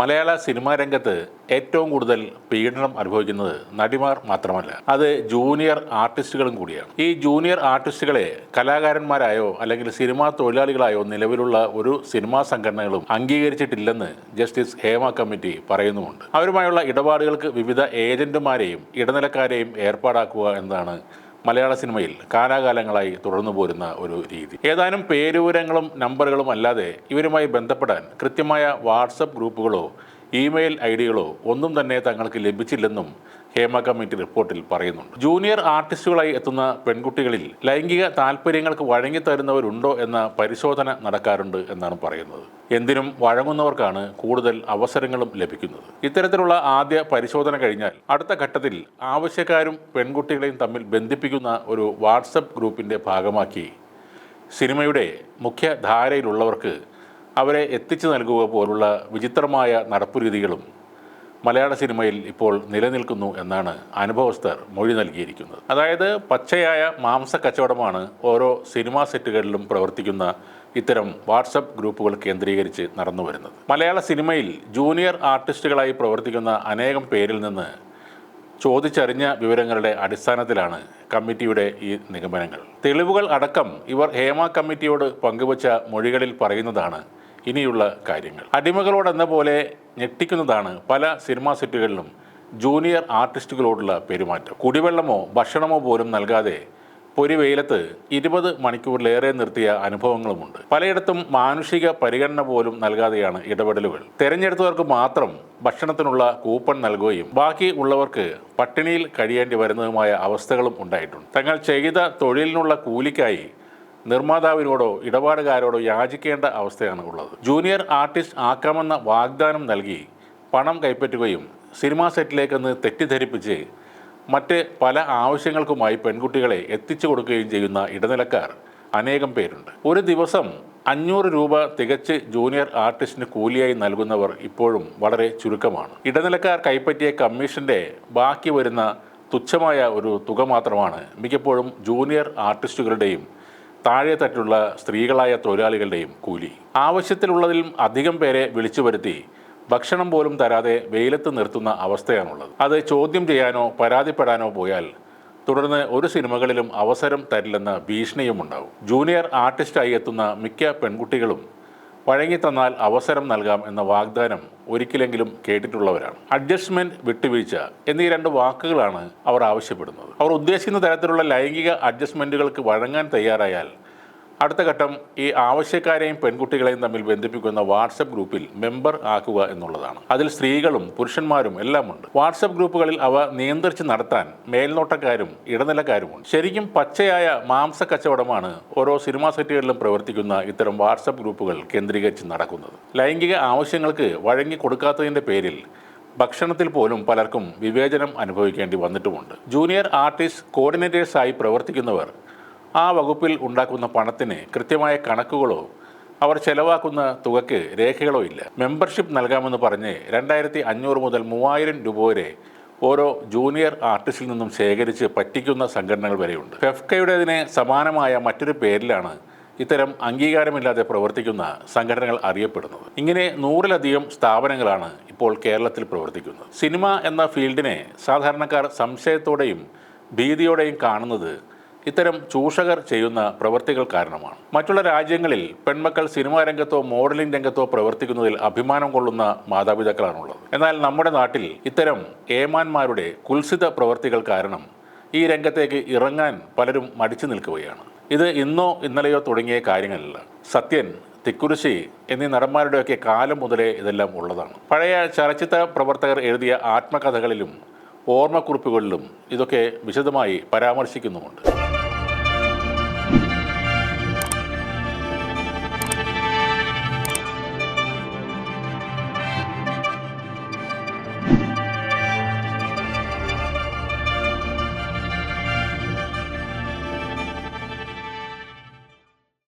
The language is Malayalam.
മലയാള സിനിമാ രംഗത്ത് ഏറ്റവും കൂടുതൽ പീഡനം അനുഭവിക്കുന്നത് നടിമാർ മാത്രമല്ല, അത് ജൂനിയർ ആർട്ടിസ്റ്റുകളും കൂടിയാണ്. ഈ ജൂനിയർ ആർട്ടിസ്റ്റുകളെ കലാകാരന്മാരായോ അല്ലെങ്കിൽ സിനിമാ തൊഴിലാളികളായോ നിലവിലുള്ള ഒരു സിനിമാ സംഘടനകളും അംഗീകരിച്ചിട്ടില്ലെന്ന് ജസ്റ്റിസ് ഹേമ കമ്മിറ്റി പറയുന്നുമുണ്ട്. അവരുമായുള്ള ഇടപാടുകൾക്ക് വിവിധ ഏജന്റുമാരെയും ഇടനിലക്കാരെയും ഏർപ്പാടാക്കുക എന്നതാണ് മലയാള സിനിമയിൽ കാലാകാലങ്ങളായി തുടർന്നു പോരുന്ന ഒരു രീതി. ഏതാനും പേരുവിവരങ്ങളും നമ്പറുകളും അല്ലാതെ ഇവരുമായി ബന്ധപ്പെടാൻ കൃത്യമായ വാട്സപ്പ് ഗ്രൂപ്പുകളോ ഇമെയിൽ ഐഡികളോ ഒന്നും തന്നെ തങ്ങൾക്ക് ലഭിച്ചില്ലെന്നും ഹേമ കമ്മിറ്റി റിപ്പോർട്ടിൽ പറയുന്നുണ്ട്. ജൂനിയർ ആർട്ടിസ്റ്റുകളായി എത്തുന്ന പെൺകുട്ടികളിൽ ലൈംഗിക താല്പര്യങ്ങൾക്ക് വഴങ്ങിത്തരുന്നവരുണ്ടോ എന്ന പരിശോധന നടക്കാറുണ്ട് എന്നാണ് പറയുന്നത്. എന്തിനും വഴങ്ങുന്നവർക്കാണ് കൂടുതൽ അവസരങ്ങളും ലഭിക്കുന്നത്. ഇത്തരത്തിലുള്ള ആദ്യ പരിശോധന കഴിഞ്ഞാൽ അടുത്ത ഘട്ടത്തിൽ ആവശ്യക്കാരും പെൺകുട്ടികളെയും തമ്മിൽ ബന്ധിപ്പിക്കുന്ന ഒരു വാട്സപ്പ് ഗ്രൂപ്പിൻ്റെ ഭാഗമാക്കി സിനിമയുടെ മുഖ്യധാരയിലുള്ളവർക്ക് അവരെ എത്തിച്ചു നൽകുക പോലുള്ള വിചിത്രമായ നടപ്പുരീതികളും മലയാള സിനിമയിൽ ഇപ്പോൾ നിലനിൽക്കുന്നു എന്നാണ് അനുഭവസ്ഥർ മൊഴി നൽകിയിരിക്കുന്നത്. അതായത് പച്ചയായ മാംസ കച്ചവടമാണ് ഓരോ സിനിമാ സെറ്റുകളിലും പ്രവർത്തിക്കുന്ന ഇത്തരം വാട്സപ്പ് ഗ്രൂപ്പുകൾ കേന്ദ്രീകരിച്ച് നടന്നു വരുന്നത്. മലയാള സിനിമയിൽ ജൂനിയർ ആർട്ടിസ്റ്റുകളായി പ്രവർത്തിക്കുന്ന അനേകം പേരിൽ നിന്ന് ചോദിച്ചറിഞ്ഞ വിവരങ്ങളുടെ അടിസ്ഥാനത്തിലാണ് കമ്മിറ്റിയുടെ ഈ നിഗമനങ്ങൾ. തെളിവുകൾ അടക്കം ഇവർ ഹേമ കമ്മിറ്റിയോട് പങ്കുവച്ച മൊഴികളിൽ പറയുന്നതാണ് ഇനിയുള്ള കാര്യങ്ങൾ. അടിമകളോടെന്ന പോലെ ഞെട്ടിക്കുന്നതാണ് പല സിനിമാ സെറ്റുകളിലും ജൂനിയർ ആർട്ടിസ്റ്റുകളോടുള്ള പെരുമാറ്റം. കുടിവെള്ളമോ ഭക്ഷണമോ പോലും നൽകാതെ പൊരിവെയിലത്ത് 20 മണിക്കൂറിലേറെ നിർത്തിയ അനുഭവങ്ങളുമുണ്ട്. പലയിടത്തും മാനുഷിക പരിഗണന പോലും നൽകാതെയാണ് ഇടപെടലുകൾ. തെരഞ്ഞെടുത്തവർക്ക് മാത്രം ഭക്ഷണത്തിനുള്ള കൂപ്പൺ നൽകുകയും ബാക്കി ഉള്ളവർക്ക് പട്ടിണിയിൽ കഴിയേണ്ടി വരുന്നതുമായ അവസ്ഥകളും ഉണ്ടായിട്ടുണ്ട്. തങ്ങൾ ചെയ്ത തൊഴിലിനുള്ള കൂലിക്കായി നിർമ്മാതാവിനോടോ ഇടപാടുകാരോടോ യാചിക്കേണ്ട അവസ്ഥയാണ് ഉള്ളത്. ജൂനിയർ ആർട്ടിസ്റ്റ് ആക്കാമെന്ന വാഗ്ദാനം നൽകി പണം കൈപ്പറ്റുകയും സിനിമാ സെറ്റിലേക്കെന്ന് തെറ്റിദ്ധരിപ്പിച്ച് മറ്റ് പല ആവശ്യങ്ങൾക്കുമായി പെൺകുട്ടികളെ എത്തിച്ചു കൊടുക്കുകയും ചെയ്യുന്ന ഇടനിലക്കാർ അനേകം പേരുണ്ട്. ഒരു ദിവസം 500 രൂപ തികച്ച് ജൂനിയർ ആർട്ടിസ്റ്റിന് കൂലിയായി നൽകുന്നവർ ഇപ്പോഴും വളരെ ചുരുക്കമാണ്. ഇടനിലക്കാർ കൈപ്പറ്റിയ കമ്മീഷൻ്റെ ബാക്കി വരുന്ന തുച്ഛമായ ഒരു തുക മാത്രമാണ് മിക്കപ്പോഴും ജൂനിയർ ആർട്ടിസ്റ്റുകളുടെയും താഴെ തട്ടിലുള്ള സ്ത്രീകളായ തൊഴിലാളികളുടെയും കൂലി. ആവശ്യത്തിലുള്ളതിലും അധികം പേരെ വിളിച്ചു വരുത്തി ഭക്ഷണം പോലും തരാതെ വെയിലത്ത് നിർത്തുന്ന അവസ്ഥയാണുള്ളത്. അത് ചോദ്യം ചെയ്യാനോ പരാതിപ്പെടാനോ പോയാൽ തുടർന്ന് ഒരു സിനിമകളിലും അവസരം തരില്ലെന്ന ഭീഷണിയും ഉണ്ടാവും. ജൂനിയർ ആർട്ടിസ്റ്റായി എത്തുന്ന മിക്ക പെൺകുട്ടികളും വഴങ്ങിത്തന്നാൽ അവസരം നൽകാം എന്ന വാഗ്ദാനം ഒരിക്കലെങ്കിലും കേട്ടിട്ടുള്ളവരാണ്. അഡ്ജസ്റ്റ്മെൻറ്റ്, വിട്ടുവീഴ്ച എന്നീ 2 വാക്കുകളാണ് അവർ ആവശ്യപ്പെടുന്നത്. അവർ ഉദ്ദേശിക്കുന്ന തരത്തിലുള്ള ലൈംഗിക അഡ്ജസ്റ്റ്മെൻറ്റുകൾക്ക് വഴങ്ങാൻ തയ്യാറായാൽ അടുത്ത ഘട്ടം ഈ ആവശ്യക്കാരെയും പെൺകുട്ടികളെയും തമ്മിൽ ബന്ധിപ്പിക്കുന്ന വാട്സപ്പ് ഗ്രൂപ്പിൽ മെമ്പർ ആക്കുക എന്നുള്ളതാണ്. അതിൽ സ്ത്രീകളും പുരുഷന്മാരും എല്ലാം ഉണ്ട്. വാട്സപ്പ് ഗ്രൂപ്പുകളിൽ അവ നിയന്ത്രിച്ച് നടത്താൻ മേൽനോട്ടക്കാരും ഇടനിലക്കാരുമുണ്ട്. ശരിക്കും പച്ചയായ മാംസ കച്ചവടമാണ് ഓരോ സിനിമാ സെറ്റുകളിലും പ്രവർത്തിക്കുന്ന ഇത്തരം വാട്സപ്പ് ഗ്രൂപ്പുകൾ കേന്ദ്രീകരിച്ച് നടക്കുന്നത്. ലൈംഗിക ആവശ്യങ്ങൾക്ക് വഴങ്ങി കൊടുക്കാത്തതിൻ്റെ പേരിൽ ഭക്ഷണത്തിൽ പോലും പലർക്കും വിവേചനം അനുഭവിക്കേണ്ടി വന്നിട്ടുമുണ്ട്. ജൂനിയർ ആർട്ടിസ്റ്റ് കോർഡിനേറ്റേഴ്സായി പ്രവർത്തിക്കുന്നവർ ആ വകുപ്പിൽ ഉണ്ടാക്കുന്ന പണത്തിന് കൃത്യമായ കണക്കുകളോ അവർ ചെലവാക്കുന്ന തുകയ്ക്ക് രേഖകളോ ഇല്ല. മെമ്പർഷിപ്പ് നൽകാമെന്ന് പറഞ്ഞ് 2500 മുതൽ 3000 രൂപ വരെ ഓരോ ജൂനിയർ ആർട്ടിസ്റ്റിൽ നിന്നും ശേഖരിച്ച് പറ്റിക്കുന്ന സംഘടനകൾ വരെയുണ്ട്. ഫെഫ്കയുടേതിന് സമാനമായ മറ്റൊരു പേരിലാണ് ഇത്തരം അംഗീകാരമില്ലാതെ പ്രവർത്തിക്കുന്ന സംഘടനകൾ അറിയപ്പെടുന്നത്. ഇങ്ങനെ 100-ലധികം സ്ഥാപനങ്ങളാണ് ഇപ്പോൾ കേരളത്തിൽ പ്രവർത്തിക്കുന്നത്. സിനിമ എന്ന ഫീൽഡിനെ സാധാരണക്കാർ സംശയത്തോടെയും ഭീതിയോടെയും കാണുന്നത് ഇത്തരം ചൂഷകർ ചെയ്യുന്ന പ്രവൃത്തികൾ കാരണമാണ്. മറ്റുള്ള രാജ്യങ്ങളിൽ പെൺമക്കൾ സിനിമാ രംഗത്തോ മോഡലിംഗ് രംഗത്തോ പ്രവർത്തിക്കുന്നതിൽ അഭിമാനം കൊള്ളുന്ന മാതാപിതാക്കളാണുള്ളത്. എന്നാൽ നമ്മുടെ നാട്ടിൽ ഇത്തരം ഏമാന്മാരുടെ കുൽസിത പ്രവൃത്തികൾ കാരണം ഈ രംഗത്തേക്ക് ഇറങ്ങാൻ പലരും മടിച്ചു നിൽക്കുകയാണ്. ഇത് ഇന്നോ ഇന്നലെയോ തുടങ്ങിയ കാര്യങ്ങളല്ല. സത്യൻ, തിക്കുറിശ്ശി എന്നീ നടന്മാരുടെയൊക്കെ കാലം മുതലേ ഇതെല്ലാം ഉള്ളതാണ്. പഴയ ചലച്ചിത്ര പ്രവർത്തകർ എഴുതിയ ആത്മകഥകളിലും ഓർമ്മക്കുറിപ്പുകളിലും ഇതൊക്കെ വിശദമായി പരാമർശിക്കുന്നുമുണ്ട്.